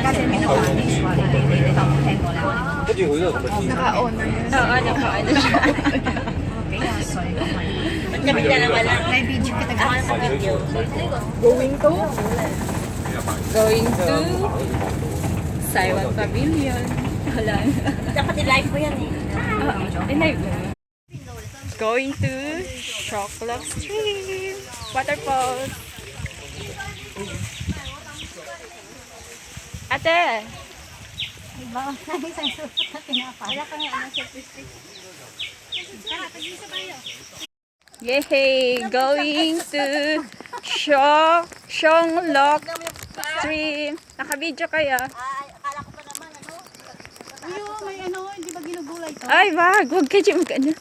Naka-on na yun. Oo, naka-on na siya. Kami na lang wala. May video kita guys. Going to Saiwan Pavilion. Wala. Dapat i-live ko yan eh. I-live mo. Going to Sheung Luk Stream. Waterfalls. Ate! Diba? Isang suot na pinapa. Wala ka nga nasa physics. Yay! Going to Sheung Luk Stream. Naka-video kaya? Akala ko pa naman, ano? Ayun, may ano, hindi ba ginugulay to? Ay, wag! Huwag ka dyan mag-ano.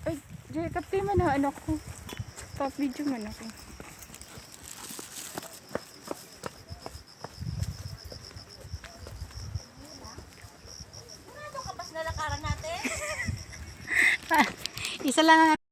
Ay, Jacob, di man na ano ko. Pa-video man ako. Isa lang ang